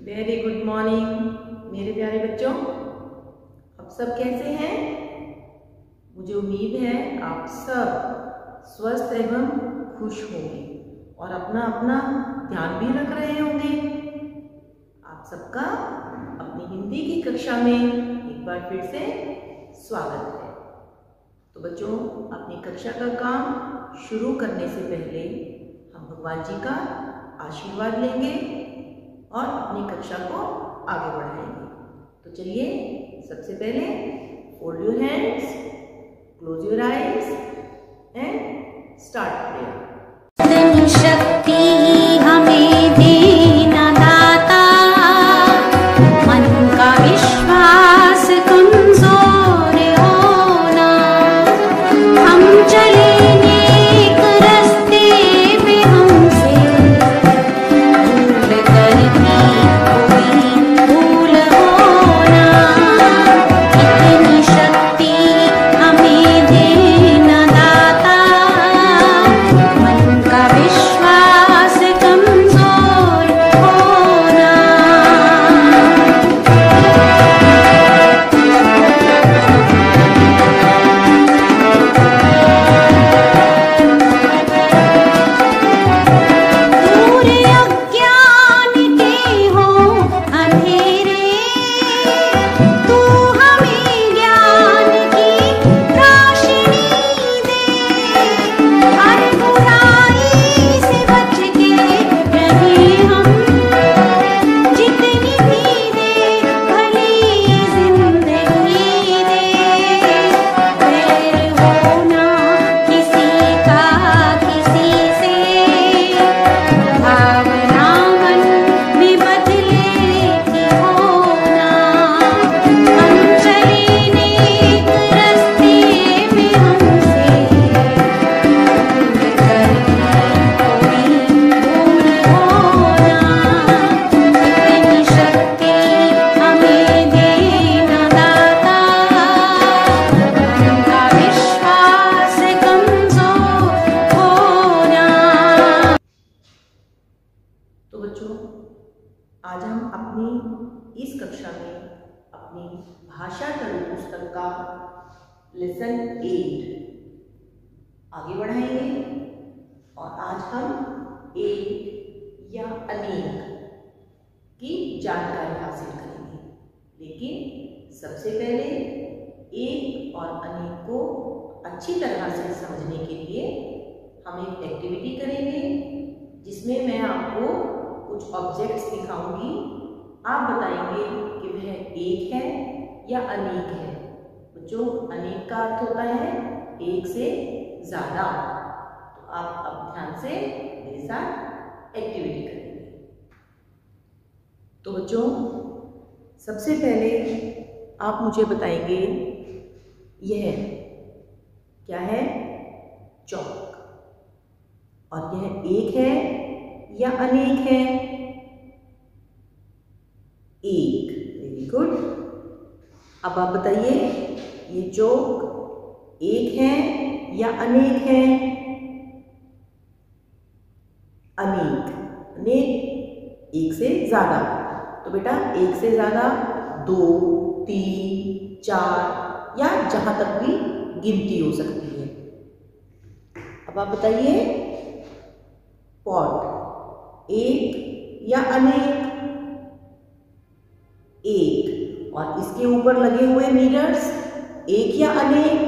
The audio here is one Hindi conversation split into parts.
वेरी गुड मॉर्निंग मेरे प्यारे बच्चों। आप सब कैसे हैं? मुझे उम्मीद है आप सब स्वस्थ एवं खुश होंगे और अपना अपना ध्यान भी रख रहे होंगे। आप सबका अपनी हिंदी की कक्षा में एक बार फिर से स्वागत है। तो बच्चों, अपनी कक्षा का काम शुरू करने से पहले हम भगवान जी का आशीर्वाद लेंगे और अपनी कक्षा को आगे बढ़ाएंगे। तो चलिए, सबसे पहले fold your hands, close your eyes and start prayer. शक्ति हमें देना दाता, मन का विश्वास कमजोर होना, हम चले नेक रास्ते पे हमसे भूल करती कोई भूल होना। इतनी शक्ति हमें देना दाता, मन का विश्वास कमजोर होना। दूर अज्ञान के हो अंधेरे, तू हमें ज्ञान की रोशनी दे। हर बुराई से बच के रहे हम, जितनी भी दे भली जिंदगी दे। वैर होना किसी का किसी से, भावना मन में बदले की होना। हम चले नेक रास्ते में हमसे भूल करती कोई भूल होना। इतनी शक्ति हमें देना दाता, मन का विश्वास कमजोर होना। तो बच्चों, आज हम अपनी इस कक्षा में अपनी भाषा टरू पुस्तक का लेसन 8 आगे बढ़ाएंगे और आज हम एक या अनेक की जानकारी हासिल करेंगे। लेकिन सबसे पहले एक और अनेक को अच्छी तरह से समझने के लिए हम एक एक्टिविटी करेंगे, जिसमें मैं आपको कुछ ऑब्जेक्ट्स दिखाऊंगी। आप बताएंगे कि वह एक है या अनेक है। बच्चों, अनेक का अर्थ होता है एक से ज्यादा। तो आप अब ध्यान से मेरे साथ एक्टिविटी करेंगे। तो बच्चों, सबसे पहले आप मुझे बताएंगे यह क्या है? चौक। और यह एक है या अनेक है? एक। Very good. अब आप बताइए, ये चौक एक है या अनेक है? अनेक। अनेक एक से ज्यादा। तो बेटा, एक से ज्यादा 2, 3, 4 या जहां तक भी गिनती हो सकती है। अब आप बताइए, पॉट एक या अनेक? एक। और इसके ऊपर लगे हुए मिरर्स एक या अनेक?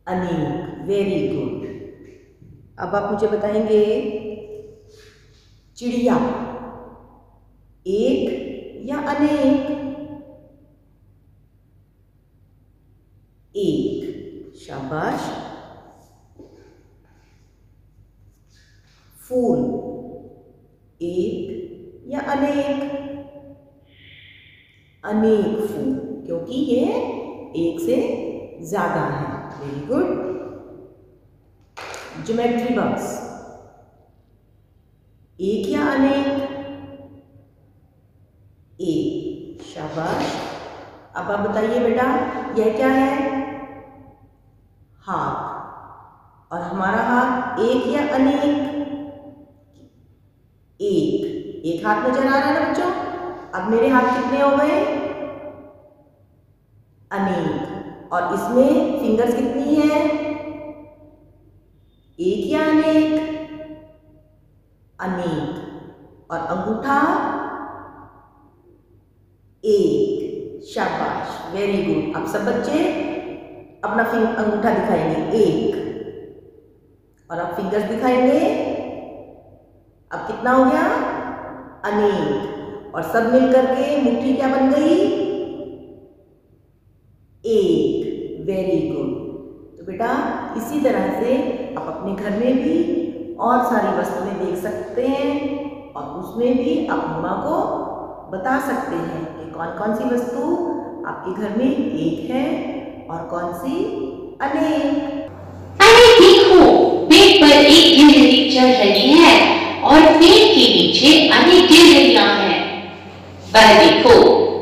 अनेक। Very good. अब आप मुझे बताएंगे, चिड़िया एक या अनेक? एक। शाबाश। फूल एक या अनेक? अनेक फूल, क्योंकि ये एक से ज्यादा है। Very good. ज्योमेट्री बॉक्स एक या अनेक? एक। शाबाश। अब आप बताइए बेटा, यह क्या है? हाथ। और हमारा हाथ एक या अनेक? एक। एक हाथ नजर आ रहा है ना बच्चों। अब मेरे हाथ कितने हो गए? अनेक। और इसमें फिंगर्स कितनी है? एक या अनेक? अनेक। और अंगूठा एक। शाबाश, वेरी गुड। अब सब बच्चे अपना अंगूठा दिखाएंगे, एक। और अब फिंगर्स दिखाएंगे। अब कितना हो गया? अनेक। और सब मिलकर के मुट्ठी क्या बन गई? एक। Very good. तो बेटा इसी तरह से आप अपने घर में भी और सारी वस्तुएं देख सकते हैं और उसमें भी आप मम्मा को बता सकते हैं कि कौन कौन सी वस्तु आपके घर में एक है और कौन सी अनेक। अरे देखो, पेड़ पर एक गिलहरी चल रही है और पेड़ के नीचे अनेक गिलहरियां हैं। पर देखो,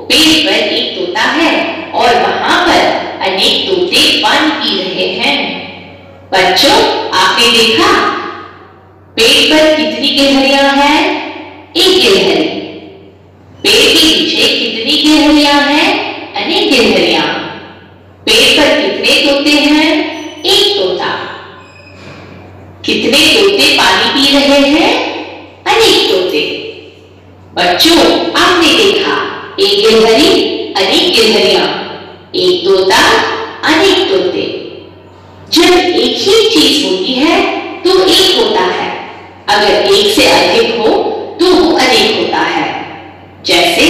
पेड़ पर एक तोता है और वहां पर अनेक तोते पानी पी रहे हैं। बच्चों, आपने देखा पेड़ पर कितनी गिलहरियां हैं? एक गिलहरी। पेड़ के नीचे कितनी गिलहरियां हैं? अनेक गिलहरियां। पेड़ पर कितने तोते हैं? एक तोता। कितने तोते पानी पी रहे हैं? अनेक तोते। बच्चों, आपने देखा एक गिलहरी, अनेक गिलहरियां, एक तोता, अनेक तोते। जब एक ही चीज होती है तो एक होता है, अगर एक से अधिक हो तो वो अनेक होता है। जैसे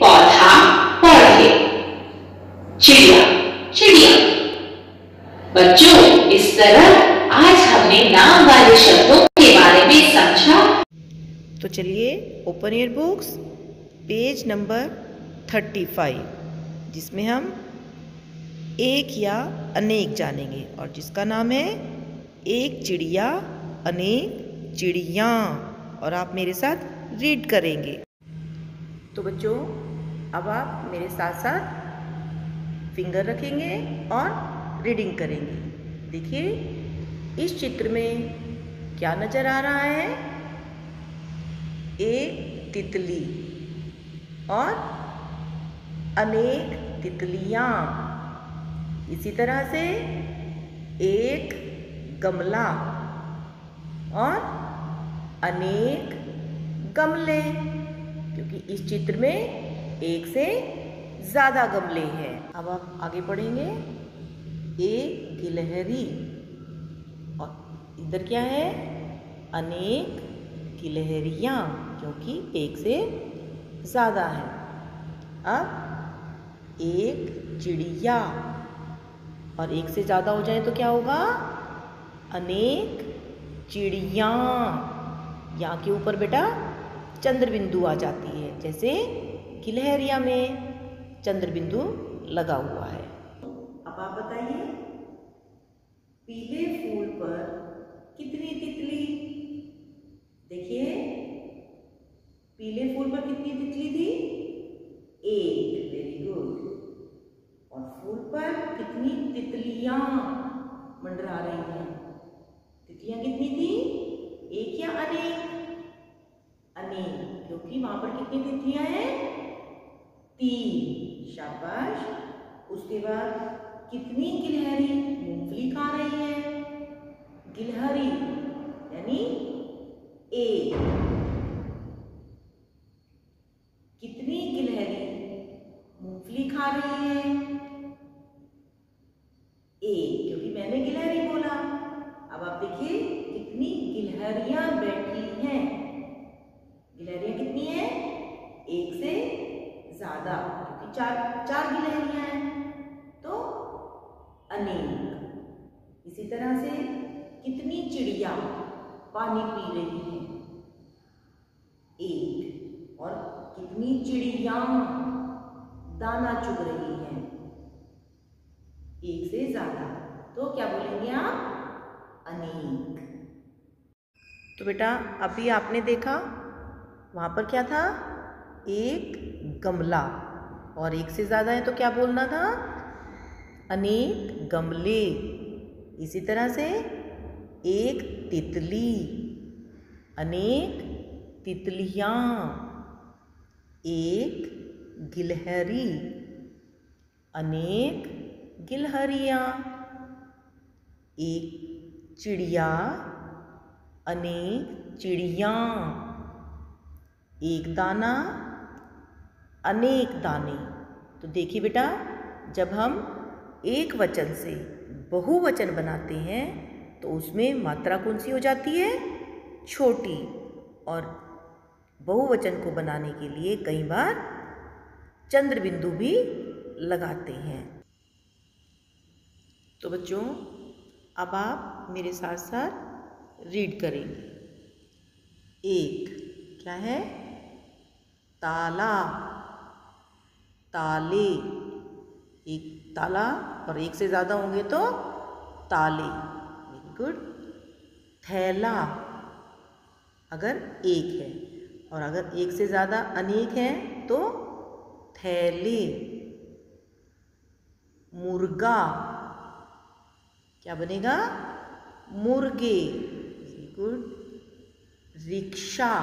पौधा, पौधे, चिड़िया, चिड़िया। बच्चों, इस तरह आज हमने नाम वाले शब्दों के बारे में समझा। तो चलिए open your books, page number 35, जिसमें हम एक या अनेक जानेंगे और जिसका नाम है एक चिड़िया अनेक चिड़िया। और आप मेरे साथ रीड करेंगे। तो बच्चों, अब आप मेरे साथ साथ फिंगर रखेंगे और रीडिंग करेंगे। देखिए इस चित्र में क्या नजर आ रहा है? एक तितली और अनेक तितलियां। इसी तरह से एक गमला और अनेक गमले, क्योंकि इस चित्र में एक से ज़्यादा गमले हैं। अब आप आगे पढ़ेंगे। एक गिलहरी और इधर क्या है? अनेक गिलहरियाँ, क्योंकि एक से ज़्यादा है। अब एक चिड़िया और एक से ज़्यादा हो जाए तो क्या होगा? अनेक चिड़िया। यहाँ के ऊपर बेटा चंद्र बिंदु आ जाती है, जैसे गिलहरिया में चंद्र बिंदु लगा हुआ है। अब आप बताइए, पीले फूल पर कितनी तितली? देखिए पीले फूल पर कितनी तितली थी? एक। Very good. और फूल पर कितनी तितलियां मंडरा रही हैं? तितलियां कितनी थी? एक या अनेक? अनेक, क्योंकि वहां पर कितनी तितलियां हैं? 3। शाबाश। उसके बाद कितनी गिलहरी मूंगफली खा रही है? गिलहरी यानी एक। कितनी गिलहरी मूंगफली खा रही है? एक, क्योंकि मैंने गिलहरी बोला। अब आप देखिए कितनी गिलहरियां बैठी हैं। गिलहरियां कितनी हैं? एक से ज्यादा, क्योंकि चार गिलहरियां हैं, तो अनेक। इसी तरह से कितनी चिड़िया पानी पी रही है? एक। और कितनी चिड़िया दाना चुग रही हैं? एक से ज्यादा, तो क्या बोलेंगे आप? अनेक। तो बेटा अभी आपने देखा वहां पर क्या था? एक गमला, और एक से ज्यादा है तो क्या बोलना था? अनेक गमले। इसी तरह से एक तितली, अनेक तितलियाँ, एक गिलहरी, अनेक गिलहरियाँ, एक चिड़िया, अनेक चिड़ियाँ, एक दाना, अनेक दाने। तो देखिए बेटा, जब हम एक वचन से बहुवचन बनाते हैं तो उसमें मात्रा कौन सी हो जाती है? छोटी। और बहुवचन को बनाने के लिए कई बार चंद्र बिंदु भी लगाते हैं। तो बच्चों, अब आप मेरे साथ साथ रीड करेंगे। एक क्या है? ताला, ताले, एक ताला और एक से ज़्यादा होंगे तो ताले। Very good. थैला अगर एक है, और अगर एक से ज़्यादा अनेक हैं तो थैले। मुर्गा क्या बनेगा? मुर्गे। Very good. रिक्शा,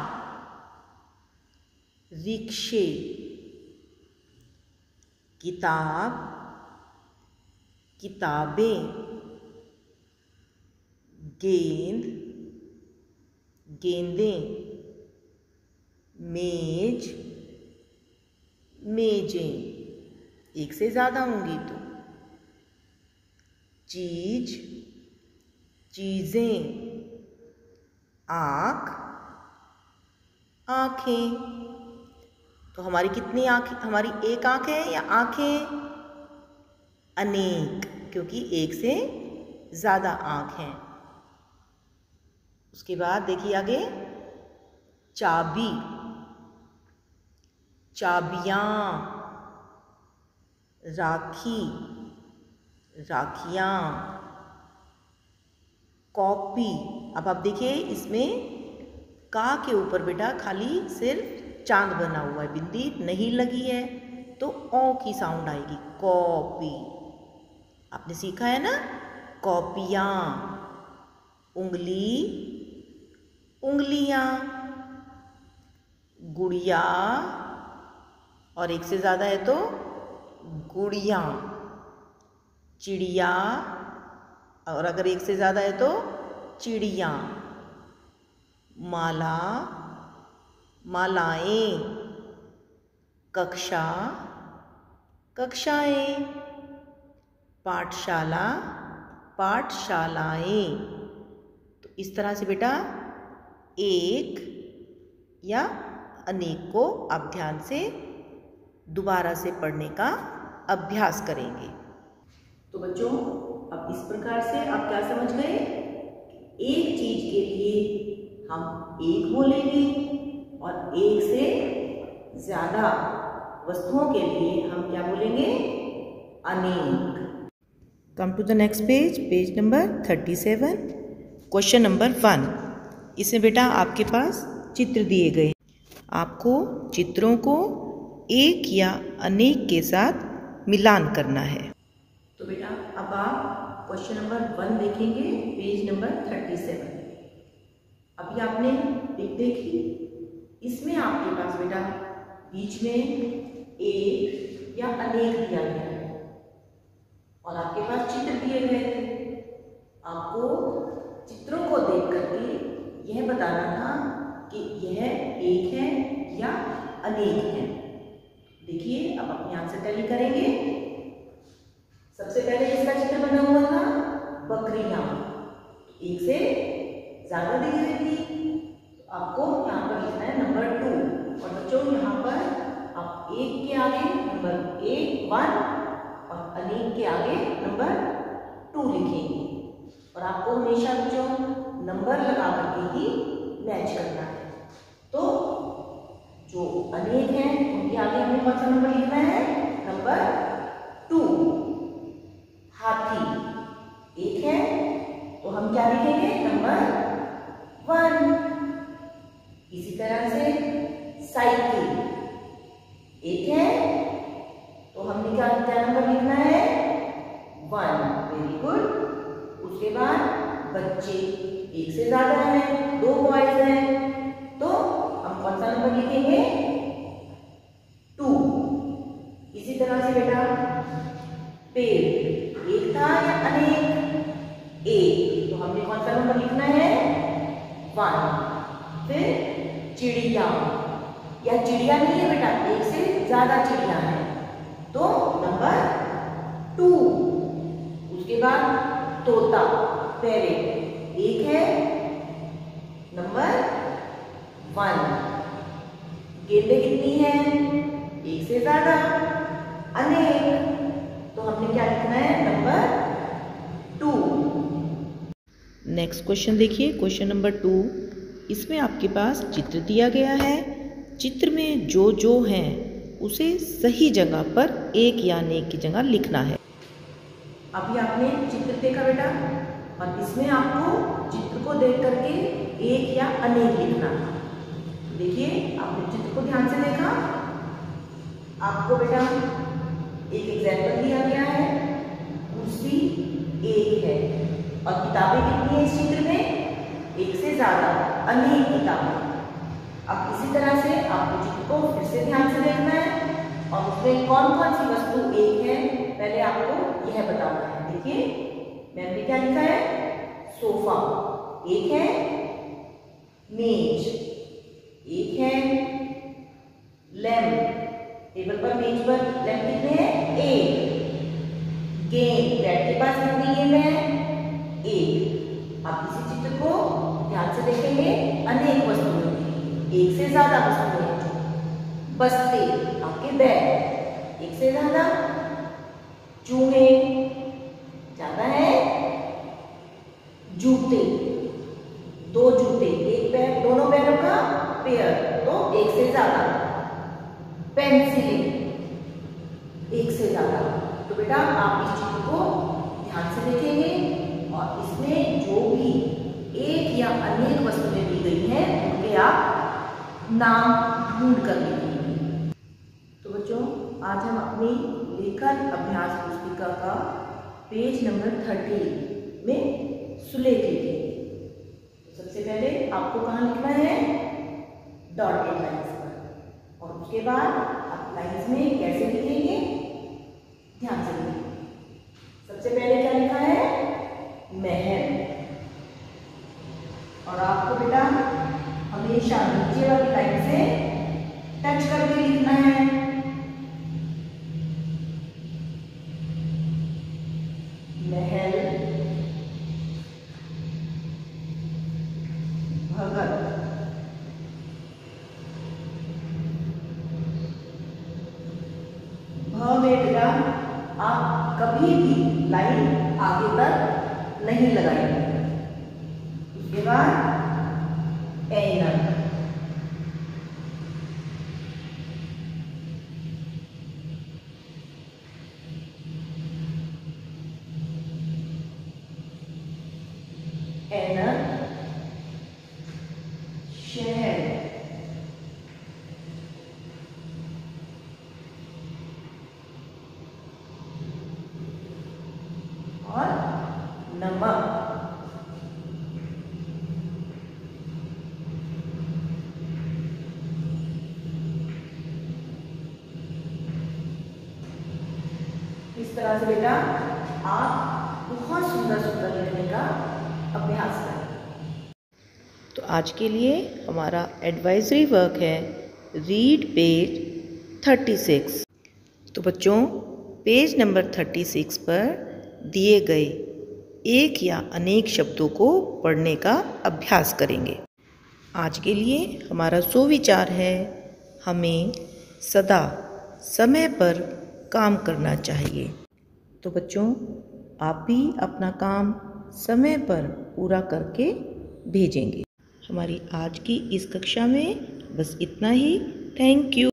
रिक्शे। किताब, किताबें। गेंद, गेंदें। मेज, मेजें, एक से ज़्यादा होंगी तो। चीज, चीज़ें। आँख, आँखें। तो हमारी कितनी आँखें? हमारी एक आँख है या आँखें? अनेक, क्योंकि एक से ज़्यादा आँख हैं। उसके बाद देखिए आगे, चाबी, चाबियाँ। राखी, राखियाँ। कॉपी। अब आप देखिए, इसमें का के ऊपर बेटा खाली सिर्फ चांद बना हुआ है, बिंदी नहीं लगी है, तो ओ की साउंड आएगी। कॉपी। आपने सीखा है ना? कॉपियाँ। उंगली, उंगलियाँ। गुड़िया, और एक से ज़्यादा है तो गुड़ियाँ। चिड़िया, और अगर एक से ज़्यादा है तो चिड़ियाँ। माला, मालाएं। कक्षा, कक्षाएं। पाठशाला, पाठशालाएं। तो इस तरह से बेटा एक या अनेक को आप ध्यान से दोबारा से पढ़ने का अभ्यास करेंगे। तो बच्चों, अब इस प्रकार से आप क्या समझ गए? एक चीज के लिए हम एक बोलेंगे और एक से ज्यादा वस्तुओं के लिए हम क्या बोलेंगे? अनेक। Come to the next page, page number 37, question number 1। इसमें बेटा आपके पास चित्र दिए गए, आपको चित्रों को एक या अनेक के साथ मिलान करना है। तो बेटा अब आप क्वेश्चन नंबर 1 देखेंगे, पेज नंबर 37। अभी आपने पिक देखी, इसमें आपके पास बेटा बीच में एक या अनेक दिया गया है और आपके पास चित्र दिए गए थे। आपको चित्रों को देख करके यह बताना था कि यह एक है या अनेक है। देखिए, अब अपने आप से टैली करेंगे। सबसे पहले इसका चित्र बना हुआ था बकरियां, एक से ज्यादा दी गई थी, तो आपको यहाँ पर लिखना है नंबर 2। और बच्चों, यहाँ पर आप एक के आगे नंबर 1 और अनेक के आगे नंबर 2 लिखेंगे। और आपको हमेशा बच्चों नंबर लगा करके ही मैच करना है। तो जो अनेक हैं उनके आगे हमें कौन सा नंबर लिखना है? नंबर 2। हाथी एक है तो हम क्या लिखेंगे? नंबर 1। इसी तरह से साइकिल एक है तो हमने क्या नंबर लिखना है? 1। Very good. उसके बाद बच्चे एक से ज्यादा हैं, 2 बॉयज हैं, तो हम पेड़ एक था या अनेक? एक, तो हमने कौन सा नंबर लिखना है? 1। फिर चिड़िया, या चिड़िया नहीं है बेटा, एक से ज्यादा चिड़िया है, तो नंबर 2। उसके बाद तोता, पैरेट एक है, नंबर 1। गेंदें कितनी है? एक से ज्यादा, अनेक, तो हमने क्या लिखना है? नंबर 2। नेक्स्ट क्वेश्चन देखिए, क्वेश्चन नंबर 2। इसमें आपके पास चित्र दिया गया है। चित्र में जो जो हैं उसे सही जगह पर एक या अनेक की जगह लिखना है। अभी आपने चित्र देखा बेटा, और इसमें आपको चित्र को देख करके एक या अनेक लिखना था। देखिए, आपने चित्र को ध्यान से देखा, आपको बेटा एक एग्जाम्पल दिया गया है, कुर्सी एक है, और किताबें कितनी है इस चित्र में? एक से ज्यादा, अनेक किताबें। अब इसी तरह से आपको चित्र को फिर से ध्यान से देखना है, और उसमें कौन कौन सी वस्तु एक है पहले आपको यह बताना है। देखिए, मैंने क्या लिखा है? सोफा एक है, मेज एक है, लैंप, टेबल पर मेज पर लैंप कितने हैं? एक। गेंद, बैट के पास कितनी गेंद है? एक। आप इसी चित्र को ध्यान से देखेंगे, अनेक वस्तुएं, एक से ज्यादा वस्तुएं, बस्ते आपके बैग एक से ज्यादा, चूहे ज्यादा है, जूते दो जूते, एक पैर, दोनों पैरों का पेयर, तो एक से ज्यादा, पेंसिलें एक से ज्यादा। तो बेटा आप इस चित्र को ध्यान से देखेंगे, और इसमें जो भी एक या अनेक वस्तुएं दी गई हैं उनके आप नाम ढूंढ कर लिखेंगे। तो बच्चों, आज हम अपनी लेखन अभ्यास पुस्तिका का पेज नंबर 30 में सुलेख लिखेंगे। तो सबसे पहले आपको कहाँ लिखना है? डॉटेड लाइन्स पर, और उसके बाद आप लाइन्स में कैसे लिखेंगे? ध्यान से लिखेंगे। सबसे पहले क्या लिखा है? महल, और आपको बेटा हमेशा नीचे वाली लाइन से टच करके लिखना है। महल, भगत, भ में बेटा आप कभी भी लाइन आगे तक नहीं लगाएंगे। उसके बाद ऐनक, ऐनक, शहर, और नमक। इस तरह से बेटा आप बहुत सुंदर सुंदर लिखने का अभ्यास करें। तो आज के लिए हमारा एडवाइजरी वर्क है रीड पेज 36। तो बच्चों, पेज नंबर 36 पर दिए गए एक या अनेक शब्दों को पढ़ने का अभ्यास करेंगे। आज के लिए हमारा सुविचार है, हमें सदा समय पर काम करना चाहिए। तो बच्चों, आप भी अपना काम समय पर पूरा करके भेजेंगे। हमारी आज की इस कक्षा में बस इतना ही। Thank you.